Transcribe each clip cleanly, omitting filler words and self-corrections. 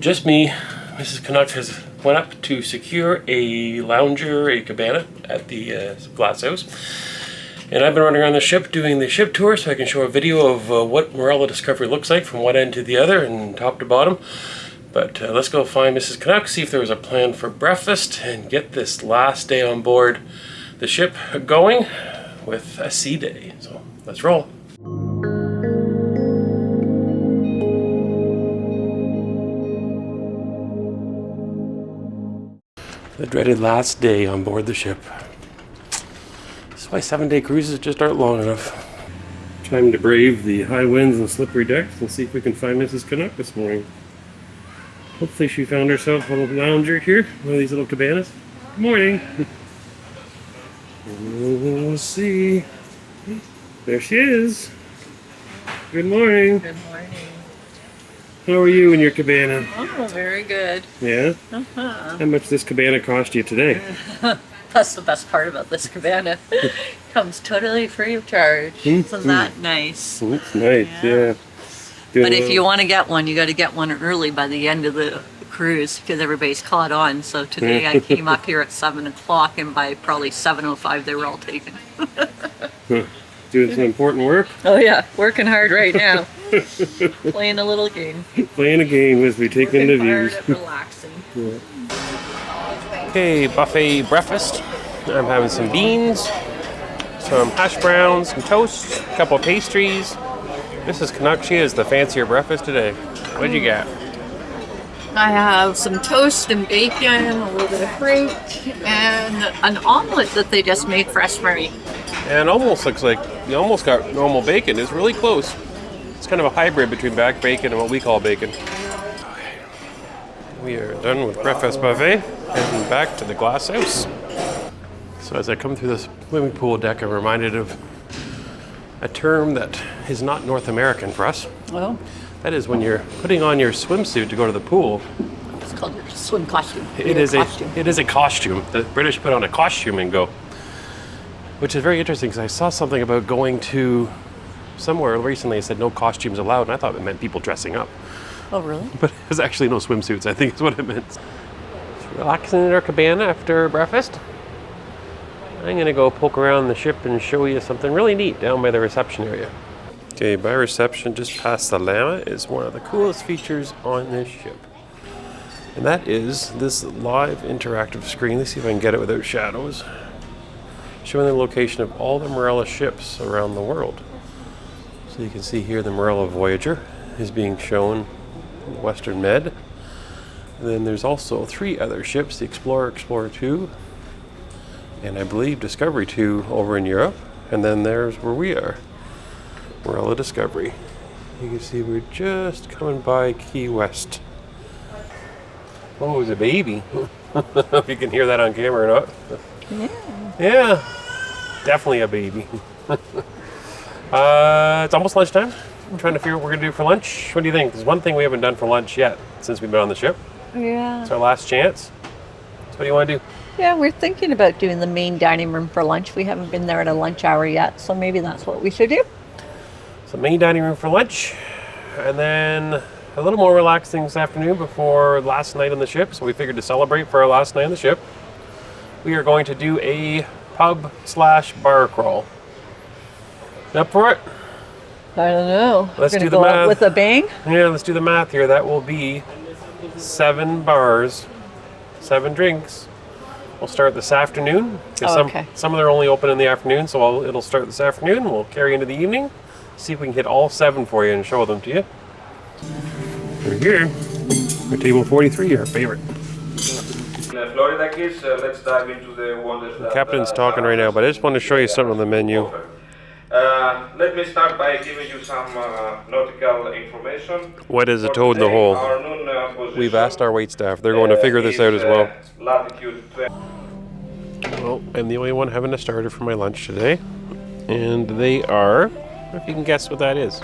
just me. Mrs. Canucks has went up to secure a lounger, a cabana at the glass house. And I've been running around the ship doing the ship tour so I can show a video of what Marella Discovery looks like from one end to the other and top to bottom. But let's go find Mrs. Canucks, see if there was a plan for breakfast, and get this last day on board the ship going with a sea day. So let's roll. The dreaded last day on board the ship. That's why 7-day cruises just aren't long enough. Time to brave the high winds and slippery decks and see if we can find Mrs. Canuck this morning. Hopefully she found herself a little lounger here, one of these little cabanas. Good morning. We'll see. There she is. Good morning. Good morning. How are you in your cabana? Oh, very good. Yeah? Uh-huh. How much this cabana cost you today? That's the best part about this cabana. Comes totally free of charge. Isn't that nice? It's nice, yeah. But if you want to get one, you got to get one early by the end of the cruise because everybody's caught on. So today I came up here at 7 o'clock and by probably 7:05 they were all taken. Doing some important work? Oh yeah, working hard right now. Playing a little game. Playing a game as we take in the views. Relaxing. Okay, buffet breakfast. I'm having some beans, some hash browns, some toast, a couple of pastries. Mrs. Canuck, she is the fancier breakfast today. What'd you get? I have some toast and bacon, a little bit of fruit, and an omelet that they just made fresh for me. And almost looks like you almost got normal bacon. It's really close. It's kind of a hybrid between back bacon and what we call bacon. Okay. We are done with breakfast buffet, heading back to the glass house. So as I come through this swimming pool deck, I'm reminded of a term that is not North American for us. Well, That is when you're putting on your swimsuit to go to the pool. it's called your swim costume. It is a costume. The British put on a costume and go. Which is very interesting because I saw something about going to somewhere recently. It said no costumes allowed, and I thought it meant people dressing up. Oh, really? But it was actually no swimsuits, I think is what it meant. Just relaxing in our cabana after breakfast. I'm going to go poke around the ship and show you something really neat down by the reception area. Okay, by reception, just past the llama, is one of the coolest features on this ship. And that is this live interactive screen. Let's see if I can get it without shadows. Showing the location of all the Marella ships around the world. So you can see here the Marella Voyager is being shown in the Western Med. And then there's also 3 other ships, the Explorer, Explorer 2, and I believe Discovery 2 over in Europe. And then there's where we are, Marella Discovery. You can see we're just coming by Key West. Oh, it's a baby. I don't know if you can hear that on camera or not. Yeah, definitely a baby. It's almost lunchtime. I'm trying to figure out what we're going to do for lunch. What do you think? There's one thing we haven't done for lunch yet since we've been on the ship. Yeah. It's our last chance. So what do you want to do? Yeah, we're thinking about doing the main dining room for lunch. We haven't been there at a lunch hour yet, so maybe that's what we should do. So main dining room for lunch, and then a little more relaxing this afternoon before last night on the ship. So we figured to celebrate for our last night on the ship, we are going to do a pub/bar crawl. You up for it? I don't know. Let's do the go math. out with a bang. Yeah, let's do the math here. That will be 7 bars, 7 drinks. We'll start this afternoon. Okay. Some of them are only open in the afternoon, so it'll start this afternoon. We'll carry into the evening. See if we can hit all 7 for you and show them to you. We're here. We're table 43, our favorite. Florida kids, let's dive into the wonders. The captain's talking right now, but I just want to show you something on the menu. Let me start by giving you some nautical information. What is a For toad in the today, hole? our noon position, We've asked our waitstaff. They're going to figure this out as well. Latitude 20. Well, I'm the only one having a starter for my lunch today. And they are, I don't know if you can guess what that is.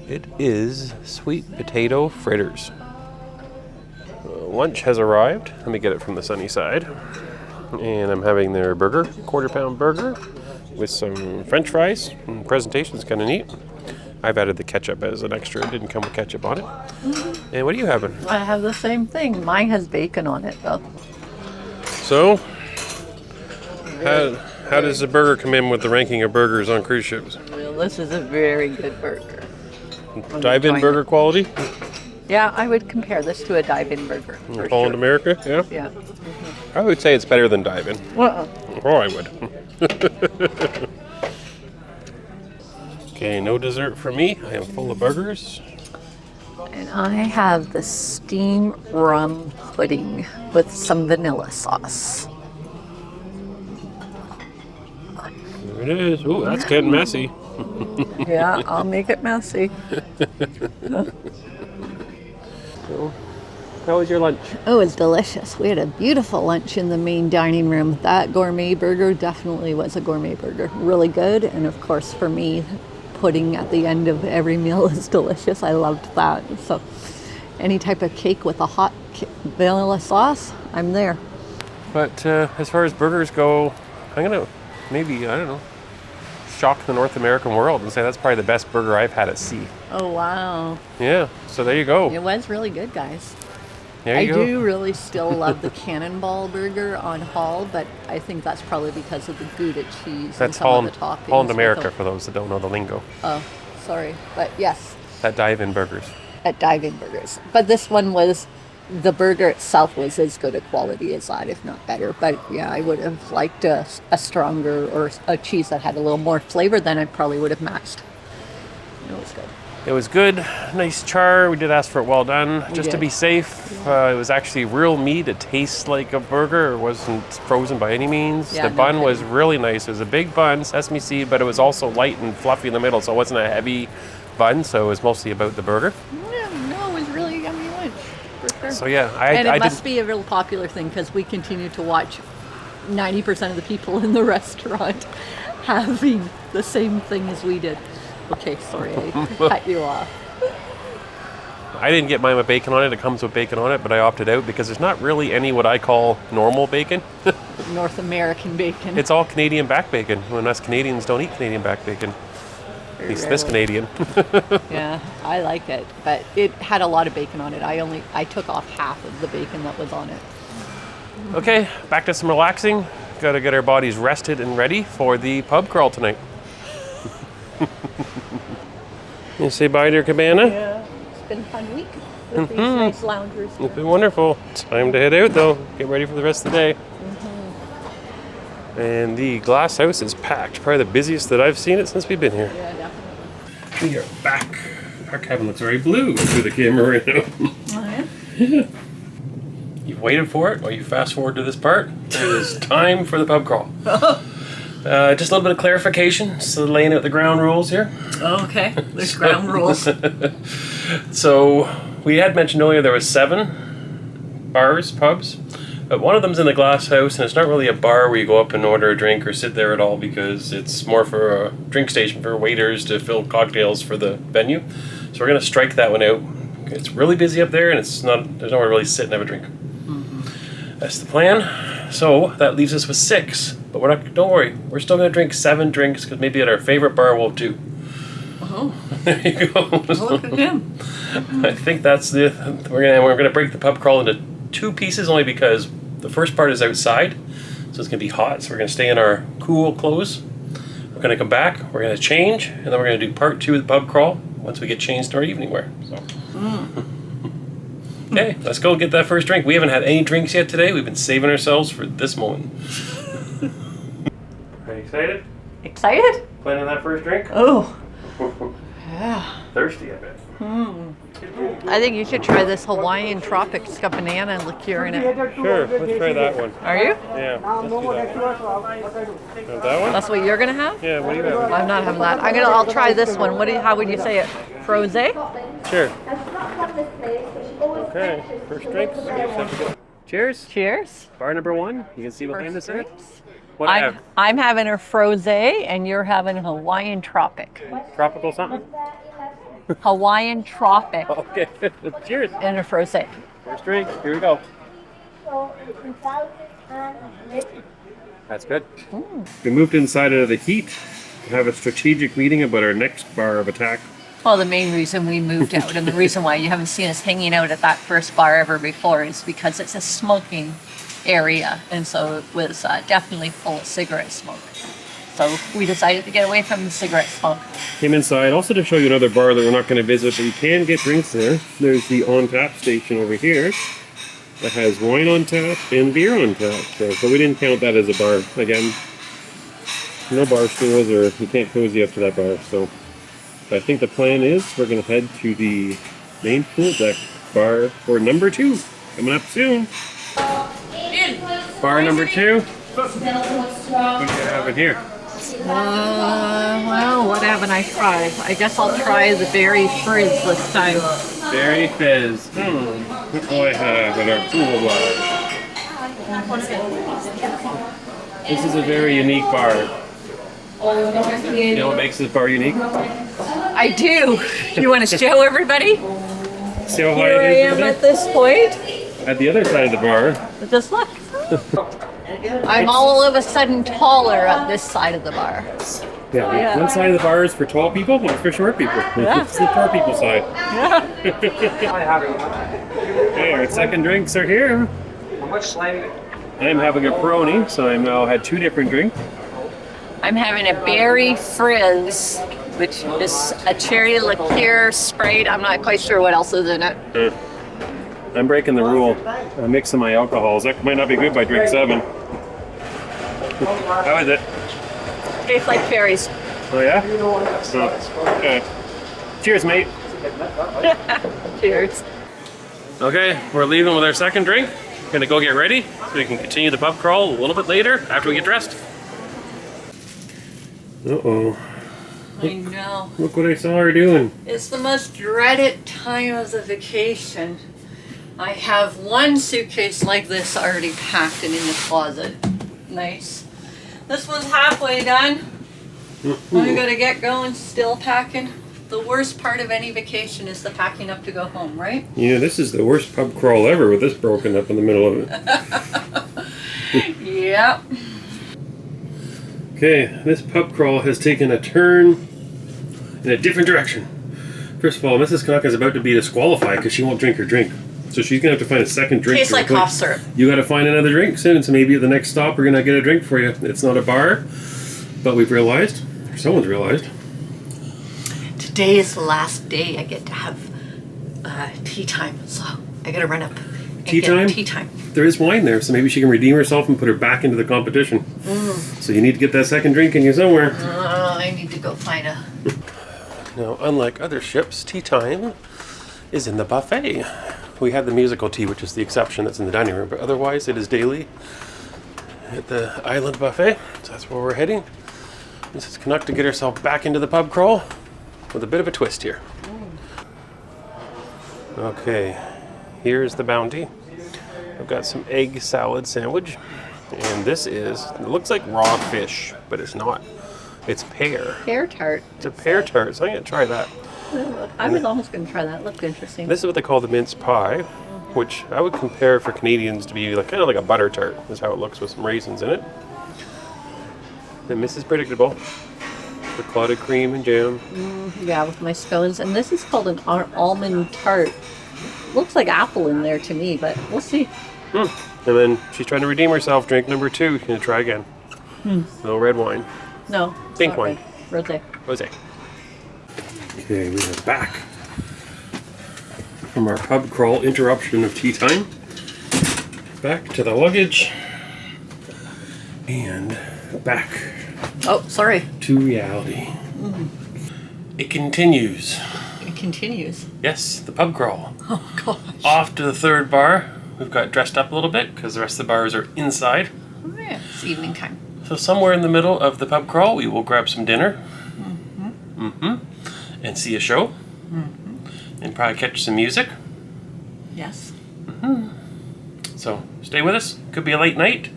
It is sweet potato fritters. Lunch has arrived. Let me get it from the sunny side. And I'm having their burger, quarter-pound burger, with some French fries. And the presentation's kind of neat. I've added the ketchup as an extra. It didn't come with ketchup on it. And what are you having? I have the same thing. Mine has bacon on it, though. So, how does the burger come in with the ranking of burgers on cruise ships? Well, this is a very good burger. Dive-in burger quality? Yeah, I would compare this to a dive-in burger. For Holland sure. America, yeah? Yeah. I would say it's better than dive-in. Well, Oh, I would. Okay, no dessert for me. I am full of burgers. and I have the steam rum pudding with some vanilla sauce. There it is. Ooh, that's getting messy. Yeah, I'll make it messy. So, how was your lunch? Oh, it's delicious. We had a beautiful lunch in the main dining room. That gourmet burger definitely was a gourmet burger. Really good. And of course, for me, pudding at the end of every meal is delicious. I loved that. So any type of cake with a hot vanilla sauce, I'm there. But as far as burgers go, I'm going to maybe, I don't know, shock the North American world and say that's probably the best burger I've had at sea. Oh, wow. Yeah, so there you go. It was really good, guys. There you I go. do really still love the Cannonball burger on Hall, but I think that's probably because of the Gouda cheese That's and some Holland, of the toppings. Holland with America, the- for those that don't know the lingo. Oh, sorry. But yes, That dive-in burgers. at dive-in burgers. But this one was, the burger itself was as good a quality as that, if not better. But yeah, I would have liked a stronger, or a cheese that had a little more flavor, then I probably would have matched. It was good. It was good, nice char. We did ask for it well done, just to did. be safe. It was actually real meat. It tastes like a burger. It wasn't frozen by any means. Yeah, The no bun kidding. was really nice. It was a big bun, sesame seed, but it was also light and fluffy in the middle, so it wasn't a heavy bun. So it was mostly about the burger. Yeah, no, it was really yummy lunch, for sure. So yeah, And it I must didn't. be a real popular thing because we continue to watch 90% of the people in the restaurant having the same thing as we did. Okay, sorry, I cut you off. I didn't get mine with bacon on it. It comes with bacon on it, but I opted out because there's not really any what I call normal bacon. North American bacon. It's all Canadian back bacon, when us Canadians don't eat Canadian back bacon. At least this Rarely. Canadian. Yeah, I like it, but it had a lot of bacon on it. I took off half of the bacon that was on it. Okay, back to some relaxing. Got to get our bodies rested and ready for the pub crawl tonight. You say bye to your cabana? Yeah, it's been a fun week with these nice loungers. It's been wonderful. Time to head out though. Get ready for the rest of the day. And the glass house is packed. Probably the busiest that I've seen it since we've been here. Yeah, definitely. We are back. Our cabin looks very blue through the camera right now. Oh, yeah? You've waited for it while you fast forward to this part. It is time for the pub crawl. Just a little bit of clarification. So laying out the ground rules here. Okay, there's ground rules. So we had mentioned earlier there was 7 bars, pubs, but one of them's in the glass house, and it's not really a bar where you go up and order a drink or sit there at all, because it's more for a drink station for waiters to fill cocktails for the venue. So we're gonna strike that one out. It's really busy up there, and there's nowhere to really sit and have a drink. That's the plan. So that leaves us with 6. But we're not. Don't worry. We're still gonna drink 7 drinks, because maybe at our favorite bar we'll have 2. Oh, There you go. look at him. I think that's the. We're gonna break the pub crawl into 2 pieces, only because the first part is outside, so it's gonna be hot. So we're gonna stay in our cool clothes. We're gonna come back. We're gonna change, and then we're gonna do part 2 of the pub crawl once we get changed to our evening wear. So. Okay, let's go get that first drink. We haven't had any drinks yet today. We've been saving ourselves for this moment. Are you excited? Excited? Planning that first drink? Oh, yeah. Thirsty, I bet. I think you should try this Hawaiian Tropics. It's got banana liqueur in it. Sure, let's try that one. Are you? Yeah, let's do that one. Have that one? That's what you're gonna have? Yeah, what do you have? I'm not having that. I'll try this one. How would you say it? Frosé? Sure. Okay, first drinks. Cheers. Cheers. Bar number 1. You can see behind us there. Drinks. What I have? I'm having a frosé and you're having a Hawaiian Tropic. Tropical something? Hawaiian Tropic Okay. Cheers. and a frosé. First drink. Here we go. That's good. We moved inside out of the heat to have a strategic meeting about our next bar of attack. Well, the main reason we moved out and the reason why you haven't seen us hanging out at that first bar ever before is because it's a smoking area. And so it was definitely full of cigarette smoke. So we decided to get away from the cigarette smoke. Came inside also to show you another bar that we're not going to visit, but you can get drinks there. There's the on-tap station over here that has wine on tap and beer on tap. So we didn't count that as a bar. Again, no bar stools, or you can't cozy up to that bar. So I think the plan is we're going to head to the main pool deck bar for number 2. Coming up soon. Bar number 2. What do you have in here? Well, what haven't I tried? I guess I'll try the berry frizz this time. Berry fizz. What do I have in our pool bar? This is a very unique bar. You know what makes this bar unique? I do. You want to show everybody? See how high Here I it is am over at this point. there? At the other side of the bar. Just look. I'm all of a sudden taller on this side of the bar. Yeah, one side of the bar is for tall people, one for short people. Yeah. It's the short people side. Yeah. Okay, our second drinks are here. I'm having a Peroni, so I've now had 2 different drinks. I'm having a berry frizz, which is a cherry liqueur Sprite. I'm not quite sure what else is in it. I'm breaking the rule. I'm mixing my alcohols. That might not be good by drink 7. How is it? Tastes like cherries. Oh yeah? Oh, okay. Cheers, mate. Cheers. Okay, we're leaving with our second drink. Gonna go get ready so we can continue the pub crawl a little bit later after we get dressed. Uh-oh. I know. Look what I saw her doing. It's the most dreaded time of the vacation. I have one suitcase like this already packed and in the closet. Nice. This one's halfway done. I'm gonna get going, still packing. The worst part of any vacation is the packing up to go home, right? Yeah, this is the worst pub crawl ever with this broken up in the middle of it. Yep. Okay, this pub crawl has taken a turn in a different direction. First of all, Mrs. Canuck is about to be disqualified because she won't drink her drink. So she's going to have to find a second drink. Tastes like cough syrup. You got to find another drink soon, so maybe at the next stop we're going to get a drink for you. It's not a bar, but we've realized, or someone's realized. Today is the last day I get to have tea time, so I gotta run up and Tea get time? tea time. There is wine there, so maybe she can redeem herself and put her back into the competition. So you need to get that second drink in you somewhere. I need to go find a... Now, unlike other ships, tea time is in the buffet. We have the musical tea, which is the exception that's in the dining room, but otherwise it is daily at the island buffet. So that's where we're heading. Mrs. Canuck to get herself back into the pub crawl with a bit of a twist here. Okay, here's the bounty. I've got some egg salad sandwich, and this is, it looks like raw fish, but it's not. It's pear. pear tart. It's a pear tart, so I'm going to try that. I was almost going to try that. It looked interesting. This is what they call the mince pie, which I would compare for Canadians to be like kind of like a butter tart, is how it looks with some raisins in it. And this is predictable. The clotted cream and jam. Yeah, with my scones. And this is called an almond tart. Looks like apple in there to me, but we'll see. And then she's trying to redeem herself. Drink number 2. She's going to try again. No red wine. No. Pink wine. Rosé. Rosé. Okay, we are back from our pub crawl interruption of tea time. Back to the luggage. And back Oh, sorry. to reality. It continues. It continues. Yes, the pub crawl. Oh, gosh. Off to the third bar. We've got dressed up a little bit because the rest of the bars are inside. Oh, yeah. It's evening time. So somewhere in the middle of the pub crawl, we will grab some dinner. And see a show. And probably catch some music. Yes. So stay with us. Could be a late night,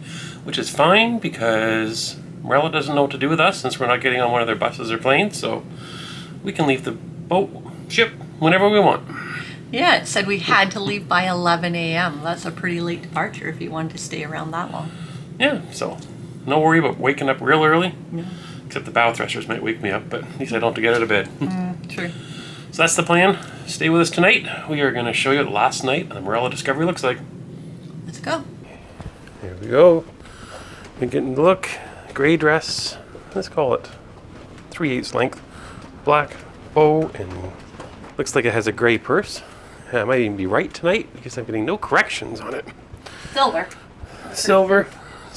which is fine because Marella doesn't know what to do with us since we're not getting on one of their buses or planes. So we can leave the ship whenever we want. Yeah, it said we had to leave by 11 a.m. That's a pretty late departure if you wanted to stay around that long. Yeah, so no worry about waking up real early. Yeah. Except the bow thrusters might wake me up, but at least I don't have to get out of bed. True. So that's the plan. Stay with us tonight. We are going to show you what last night on the Marella Discovery looks like. Let's go. Here we go. You're getting the look. Gray dress. Let's call it 3/8 length. Black bow and looks like it has a gray purse. I might even be right tonight because I'm getting no corrections on it. Silver. Silver.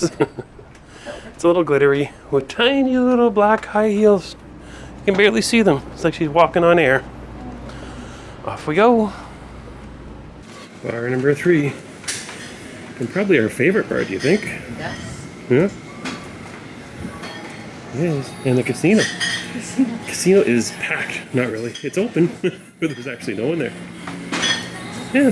It's a little glittery with tiny little black high heels. You can barely see them. It's like she's walking on air. Off we go. Bar number 3. And probably our favorite bar, do you think? Yes. Yeah. Yes. And the casino. Casino is packed. Not really. It's open, but there's actually no one there. Yeah.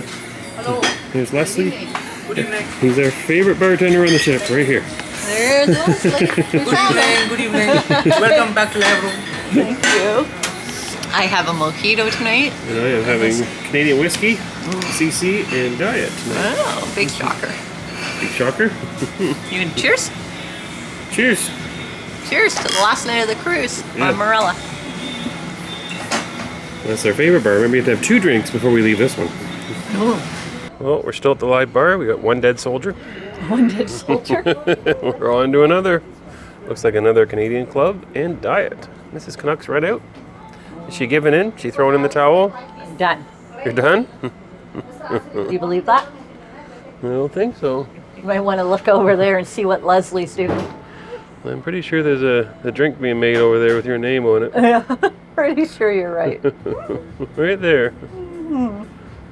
Hello. There's Leslie. Good evening. He's our favorite bartender on the ship, right here. There's Leslie. Good evening. Welcome back to Live Room. Thank you. I have a mojito tonight. And I am having Canadian whiskey, CC, and diet tonight. Oh, big shocker. Big shocker. Even cheers. Cheers. Cheers to the last night of the cruise Yeah. on Marella. That's our favorite bar. Remember, you have to have 2 drinks before we leave this one. Oh, Well, we're still at the live bar. We got one dead soldier. one dead soldier. We're on to another. Looks like another Canadian club and diet. Mrs. Canucks right out. Is she giving in? She throwing in the towel? Done. You're done? Do you believe that? I don't think so. You might want to look over there and see what Leslie's doing. I'm pretty sure there's a drink being made over there with your name on it. Yeah, pretty sure you're right. Right there.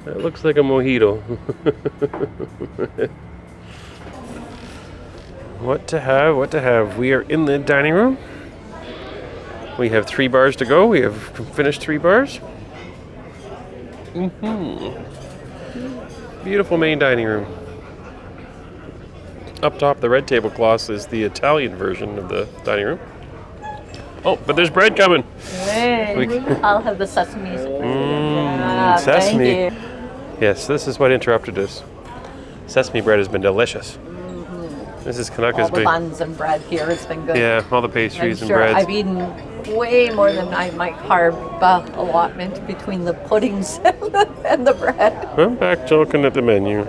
That looks like a mojito. What to have, what to have. We are in the dining room. We have 3 bars to go. We have finished 3 bars. Beautiful main dining room. Up top, the red tablecloth is the Italian version of the dining room. Oh, but there's bread coming. Hey, I'll have the sesame. Sesame. Thank you. Yes, this is what interrupted us. Sesame bread has been delicious. Mrs. All Canuck has the been, buns and bread here has been good. yeah, all the I'm pastries and sure breads. I've eaten way more than my carb allotment between the puddings and the bread. I'm back to looking at the menu.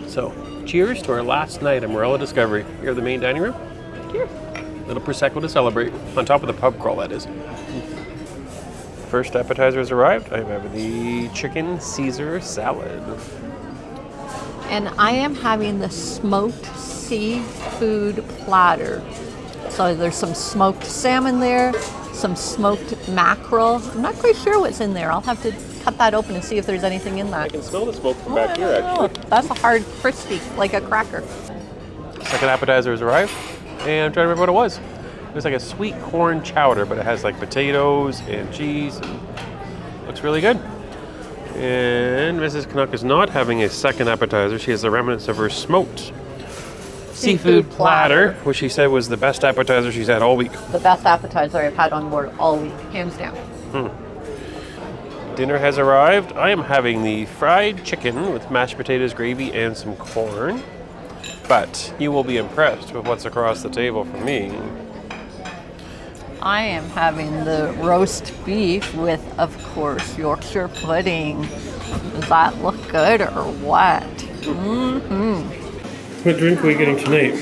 So, cheers to our last night at Marella Discovery. Here at the main dining room. Cheers. Little Prosecco to celebrate. On top of the pub crawl, that is. First appetizer has arrived. I'm having the chicken Caesar salad. And I am having the smoked seafood platter. So there's some smoked salmon there, some smoked mackerel. I'm not quite sure what's in there. I'll have to cut that open and see if there's anything in I that. can smell the smoke from back here, actually. Oh, that's a hard crispy, like a cracker. Second appetizer has arrived. And I'm trying to remember what it was. It was like a sweet corn chowder, but it has like potatoes and cheese. And looks really good. And Mrs. Canuck is not having a second appetizer. She has the remnants of her smoked seafood platter, which she said was the best appetizer she's had all week. The best appetizer I've had on board all week, hands down. Dinner has arrived. I am having the fried chicken with mashed potatoes, gravy, and some corn. But you will be impressed with what's across the table for me. I am having the roast beef with, of course, Yorkshire pudding. Does that look good or what? What drink are we getting tonight?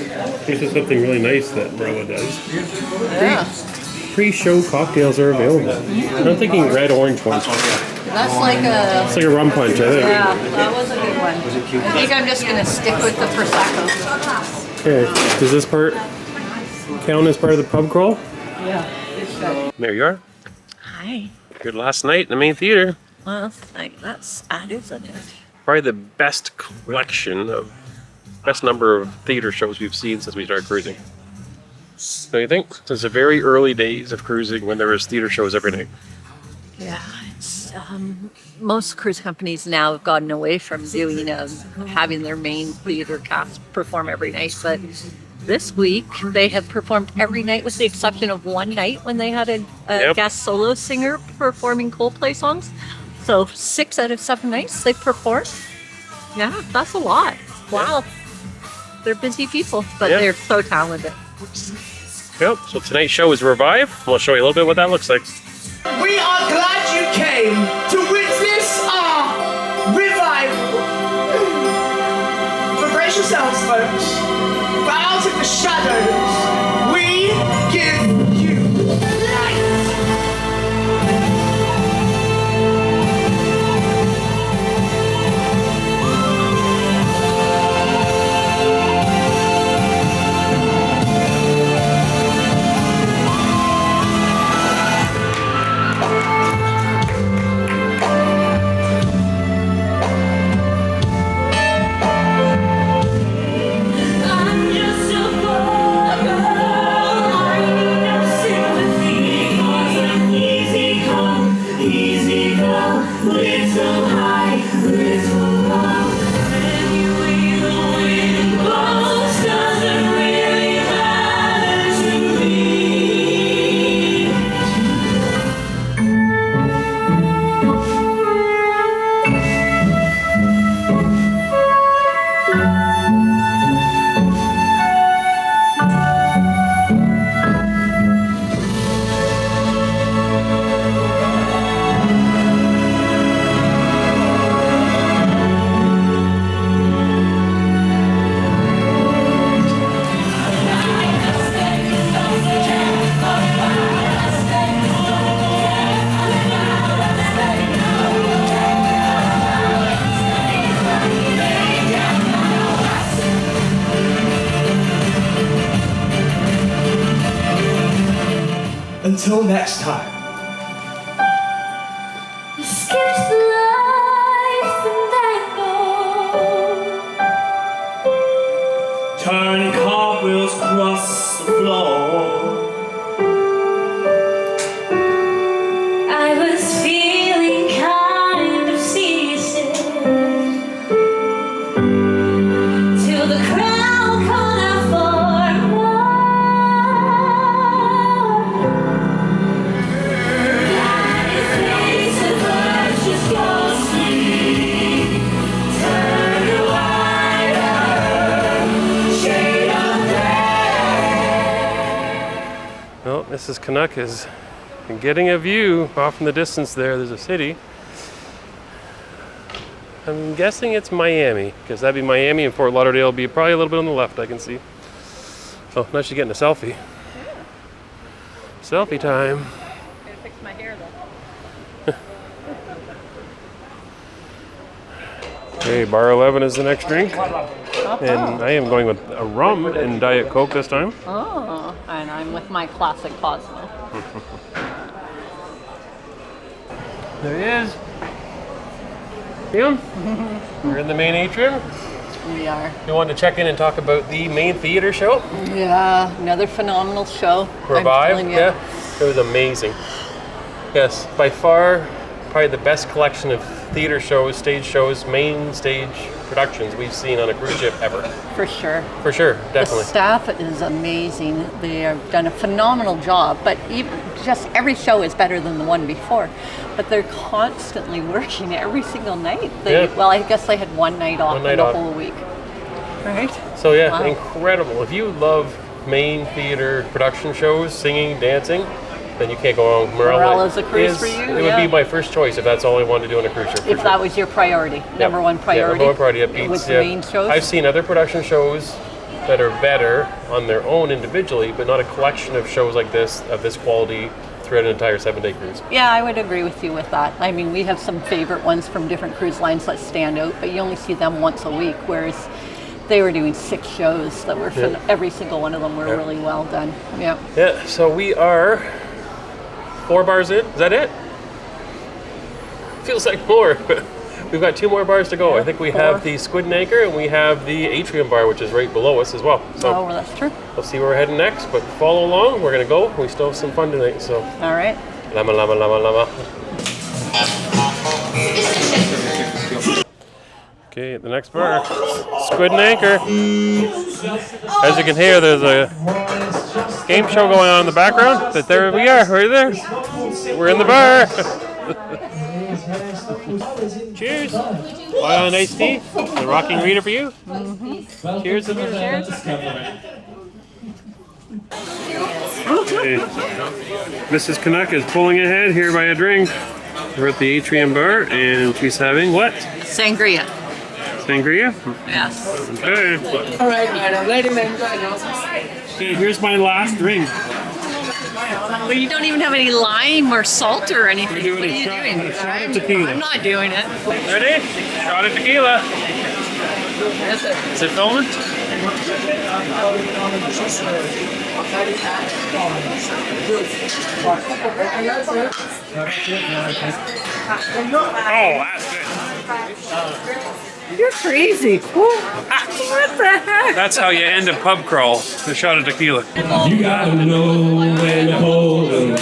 This is something really nice that Marella does. Yeah. Pre-show cocktails are available. I'm thinking red orange ones. That's like a, It's like a rum punch, I think. yeah, that was a good one. I think I'm just going to stick with the Prosecco. Okay, does this part count as part of the pub crawl? Yeah, it should. There you are. Hi. Good last night in the main theater. Well, that's sad, isn't it? Probably the best number of theater shows we've seen since we started cruising. Don't you think? Since the very early days of cruising when there was theater shows every night. Yeah, it's most cruise companies now have gotten away from doing having their main theater cast perform every night, but this week they have performed every night with the exception of one night when they had a guest solo singer performing Coldplay songs. So 6 out of 7 nights they've performed. Yeah, that's a lot. Wow. They're busy people, but they're so talented. Yep, so tonight's show is Revive. We'll show you a little bit what that looks like. We are glad you came to witness our revival. But brace yourselves, folks. For out of the shadows, we give you light. Until next time. Skips life and I Turn cartwheels across the floor. I was feeling kind of seasick till the crowd called out for more. Blinded face of virtuous ghostly turned a wider shade of gray. Well, Mrs. Canuck is getting a view off in the distance there. There's a city. I'm guessing it's Miami, because that'd be Miami and Fort Lauderdale would be probably a little bit on the left, I can see. Oh, now she's getting a selfie. Selfie time. Gotta fix my hair though. Okay, bar 11 is the next drink. And I am going with a rum and Diet Coke this time. Oh, and I'm with my classic Cosmo. There he is. See him? We're in the main atrium. We are. You wanted to check in and talk about the main theater show? Yeah, another phenomenal show. I'm Revive, telling you. yeah. It was amazing. Yes, by far, probably the best collection of theater shows, stage shows, main stage productions we've seen on a cruise ship ever. For sure. For sure, definitely. The staff is amazing. They have done a phenomenal job, but even just every show is better than the one before. But they're constantly working every single night. Yeah. Well, I guess they had one night off One night in the off. whole week. Right? So yeah, Wow. incredible. If you love main theater production shows, singing, dancing, then you can't go wrong. Morella's a cruise for you? It would Yeah. be my first choice if that's all I wanted to do on a cruise ship. for If sure. that was your priority, number one priority. Yeah, number one priority. It beats, was the main shows. I've seen other production shows that are better on their own individually, but not a collection of shows like this, of this quality, throughout an entire 7-day cruise. Yeah, I would agree with you with that. I mean, we have some favorite ones from different cruise lines that stand out, but you only see them once a week, whereas they were doing 6 shows that were, every single one of them were really well done. Yeah. Yeah, so we are 4 bars in. Is that it? Feels like more, but we've got 2 more bars to go. I think we 4. have the Squid and Anchor, and we have the Atrium bar, which is right below us as well. So Oh, well, that's true. we'll see where we're heading next, but follow along. We're going to go. We still have some fun tonight, so All right. lama, lama, lama, lama. Okay, the next bar, Squid and Anchor. As you can hear, there's a game show going on in the background, but there we are, right there. We're in the bar. Cheers. White on iced tea. The rocking reader for you. Mm-hmm. Cheers to this. Okay. Mrs. Canuck is pulling ahead here by a drink. We're at the Atrium Bar, and she's having what? Sangria. Sangria? Yes. Okay. All right, madam. Ladies and Okay, here's my last drink. But you don't even have any lime or salt or anything. We're doing What are you doing? a shot of tequila. I'm not doing it. Ready? Shot of tequila. Is it filming? Oh, that's good. You're crazy. What the heck? That's how you end a pub crawl. A shot of tequila. You gotta know when to hold 'em,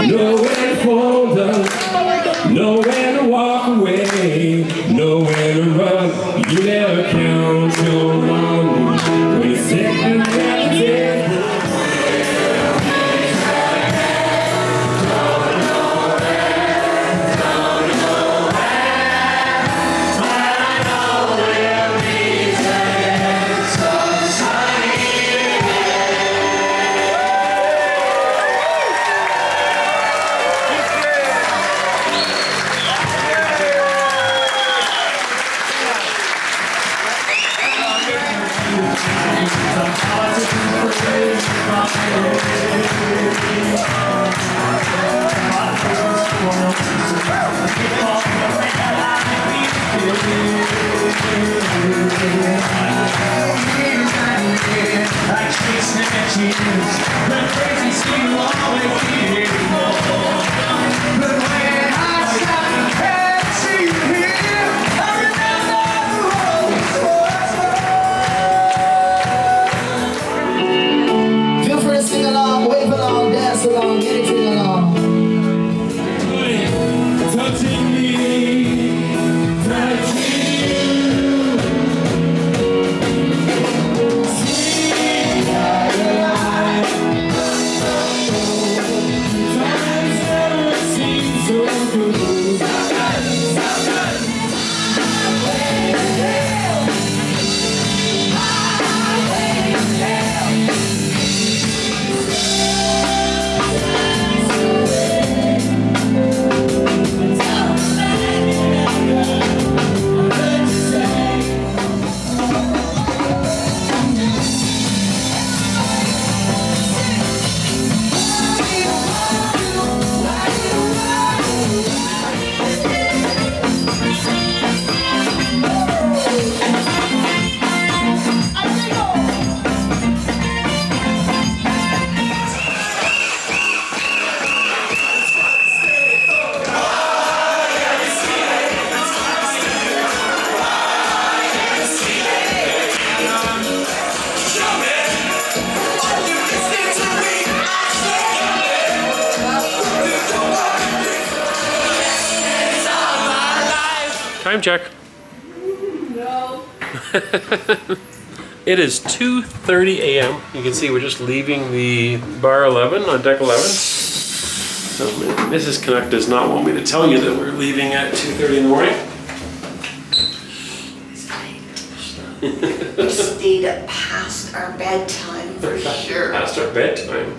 know when to fold 'em, know when to walk away, know when to run. You never count your money when you're sitting at the table. Feel free to sing along, wave along, dance along, anything along. Touching me, touching you. Sweet life. Times never seem so good. Time check. No. It is 2:30 a.m. You can see we're just leaving the bar 11 on deck 11. So Mrs. Canuck does not want me to tell you that we're leaving at 2:30 in the morning. We stayed up past our bedtime for sure. Past our bedtime.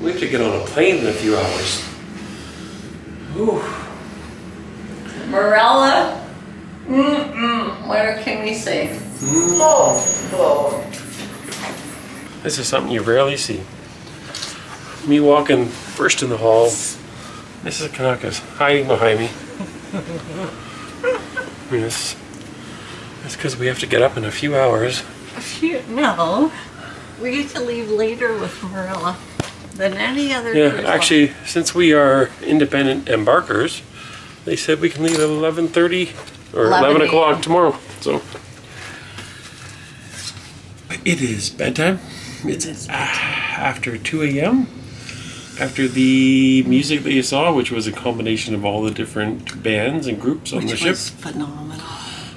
We have to get on a plane in a few hours. Ooh. Marella. What can we say? Oh, This is something you rarely see. Me walking first in the hall. Mrs. Canuck is hiding behind me. Yes. That's because we have to get up in a few hours. No. We get to leave later with Marella than any other Yeah, cruise actually, since we are independent embarkers, they said we can leave at 11:30 or 11 o'clock tomorrow. So it is bedtime. It's after 2 a.m. After the music that you saw, which was a combination of all the different bands and groups on the ship. was phenomenal.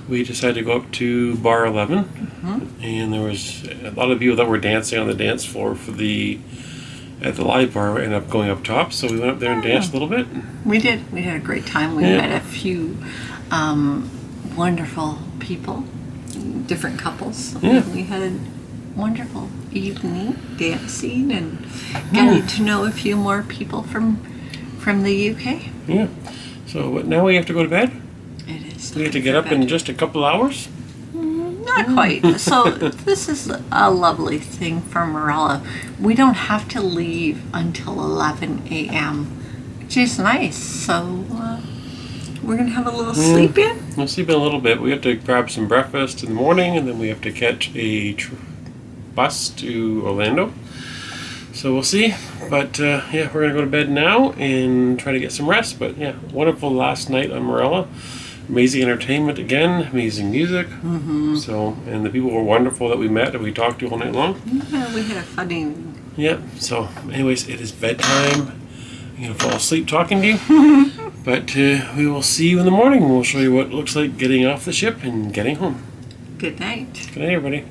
We decided to go up to bar 11, and there was a lot of people that were dancing on the dance floor at the live bar. Ended up going up top, so we went up there and danced a little bit. We did. We had a great time. We met a few wonderful people, different couples. Yeah. We had a wonderful evening dancing and getting to know a few more people from from the UK. Yeah. So what, now we have to go to bed? It is. We have to get up in just a couple hours? Not quite. So this is a lovely thing for Marella. We don't have to leave until 11 a.m., which is nice. So we're going to have a little sleep in. We'll sleep in a little bit. We have to grab some breakfast in the morning, and then we have to catch a bus to Orlando. So we'll see. But yeah, we're going to go to bed now and try to get some rest. But yeah, wonderful last night on Marella. Amazing entertainment again, amazing music. So, and the people were wonderful that we met and we talked to all night long. Yeah, we had a funny. Yeah, so anyways, it is bedtime. I'm going to fall asleep talking to you. But we will see you in the morning. We'll show you what it looks like getting off the ship and getting home. Good night. Good night, everybody.